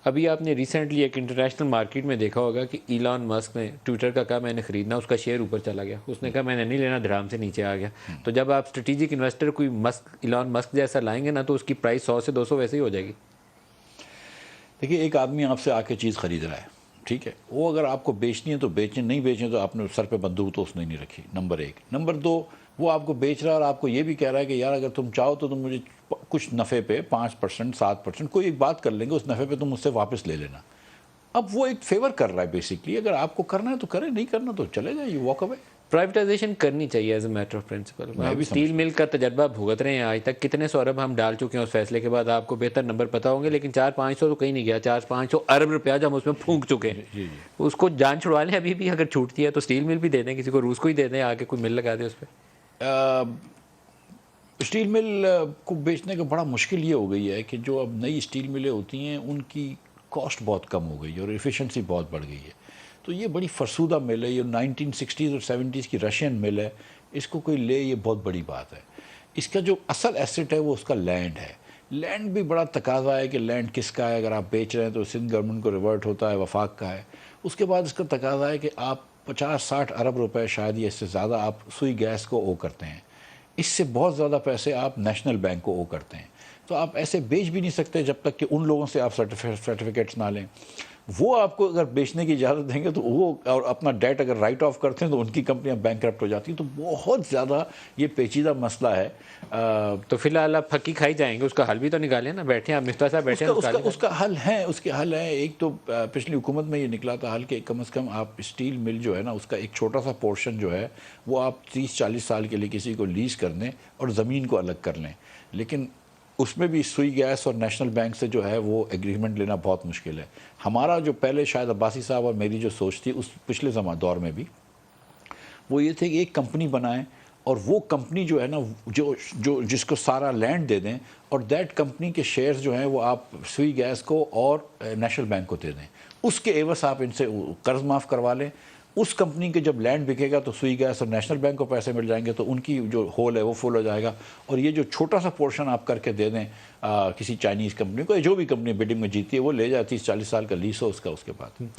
ابھی آپ نے ریسنٹلی ایک انٹرنیشنل مارکیٹ میں دیکھا ہوگا کہ ایلان مسک نے ٹویٹر کا کہا میں نے خریدنا، اس کا شیئر اوپر چلا گیا، اس نے کہا میں نے نہیں لینا، درہم سے نیچے آ گیا. تو جب آپ اسٹریٹجک انویسٹر کوئی ایلان مسک جیسا لائیں گے نا تو اس کی پرائس 100 سے 200 ویسے ہی ہو جائے گی. دیکھیے ایک آدمی آپ سے آ کے چیز خرید رہا ہے، ٹھیک ہے، وہ اگر آپ کو بیچنی ہے تو بیچیں، نہیں بیچیں تو آپ نے سر پہ بندوق تو اس نے نہیں رکھی، نمبر 1. نمبر 2، وہ آپ کو بیچ رہا ہے اور آپ کو یہ بھی کہہ رہا ہے کہ یار اگر تم چاہو تو تم مجھے کچھ نفع پہ 5%، 7%، کوئی ایک بات کر لیں گے، اس نفع پہ تم مجھ سے واپس لے لینا. اب وہ ایک فیور کر رہا ہے بیسکلی. اگر آپ کو کرنا ہے تو کریں، نہیں کرنا تو چلے جائیں، یہ واک اوے. پرائیویٹائزیشن کرنی چاہیے as a matter of principle. میں ہم بھی اسٹیل سمجھتا مل کا تجربہ بھگت رہے ہیں آج تک، کتنے سو ارب ہم ڈال چکے ہیں اس فیصلے کے بعد، آپ کو بہتر نمبر پتہ ہوں گے، لیکن 400-500 تو کہیں نہیں گیا، 400-500 ارب روپیہ جو ہم اس میں پھونک چکے ہیں. جی. اس کو جان چھڑوا لیں ابھی بھی، اگر چھوٹتی ہے تو اسٹیل مل بھی دے دیں، کسی کو روس کو ہی دے دیں، آگے کوئی مل لگا دیں اس پہ. اسٹیل مل کو بیچنے کا بڑا مشکل یہ ہو گئی ہے کہ جو اب نئی اسٹیل ملیں ہوتی ہیں ان کی کاسٹ بہت کم ہو گئی ہے اور ایفیشنسی بہت بڑھ گئی ہے. تو یہ بڑی فرسودہ مل ہے، یہ 1960s اور 70s کی رشین مل ہے، اس کو کوئی لے، یہ بہت بڑی بات ہے. اس کا جو اصل ایسٹ ہے وہ اس کا لینڈ ہے. لینڈ بھی بڑا تقاضا ہے کہ لینڈ کس کا ہے. اگر آپ بیچ رہے ہیں تو سندھ گورنمنٹ کو ریورٹ ہوتا ہے، وفاق کا ہے. اس کے بعد اس کا تقاضا ہے کہ آپ 50-60 ارب روپے شاید یا اس سے زیادہ آپ سوئی گیس کو او کرتے ہیں. اس سے بہت زیادہ پیسے آپ نیشنل بینک کو او کرتے ہیں. تو آپ ایسے بیچ بھی نہیں سکتے جب تک کہ ان لوگوں سے آپ سرٹیفکیٹس نہ لیں. وہ آپ کو اگر بیچنے کی اجازت دیں گے تو وہ، اور اپنا ڈیٹ اگر رائٹ آف کرتے ہیں تو ان کی کمپنیاں بینکرپٹ ہو جاتی ہیں. تو بہت زیادہ یہ پیچیدہ مسئلہ ہے. تو فی الحال آپ پھکی کھائی جائیں گے، اس کا حل بھی تو نکالیں نا. بیٹھے ہیں آپ، مفتاح صاحب بیٹھے ہیں، اس کا حل ہے، اس کے حل ہیں. ایک تو پچھلی حکومت میں یہ نکلا تھا حل کہ کم از کم آپ اسٹیل مل جو ہے نا اس کا ایک چھوٹا سا پورشن جو ہے وہ آپ 30-40 سال کے لیے کسی کو لیز کر دیں اور زمین کو الگ کر لیں. لیکن اس میں بھی سوئی گیس اور نیشنل بینک سے جو ہے وہ ایگریمنٹ لینا بہت مشکل ہے. ہمارا جو پہلے شاید عباسی صاحب اور میری جو سوچ تھی اس پچھلے دور میں بھی وہ یہ تھے کہ ایک کمپنی بنائیں اور وہ کمپنی جو ہے نا جو جس کو سارا لینڈ دے دیں اور دیٹ کمپنی کے شیئرز جو ہیں وہ آپ سوئی گیس کو اور نیشنل بینک کو دے دیں. اس کے عوض آپ ان سے قرض معاف کروا لیں. اس کمپنی کے جب لینڈ بکے گا تو سوئی گیس اور نیشنل بینک کو پیسے مل جائیں گے، تو ان کی جو ہول ہے وہ فل ہو جائے گا. اور یہ جو چھوٹا سا پورشن آپ کر کے دے دیں کسی چائنیز کمپنی کو، جو بھی کمپنی بڈنگ میں جیتی ہے وہ لے جائے، 30-40 سال کا لیس ہو اس کا، اس کے بعد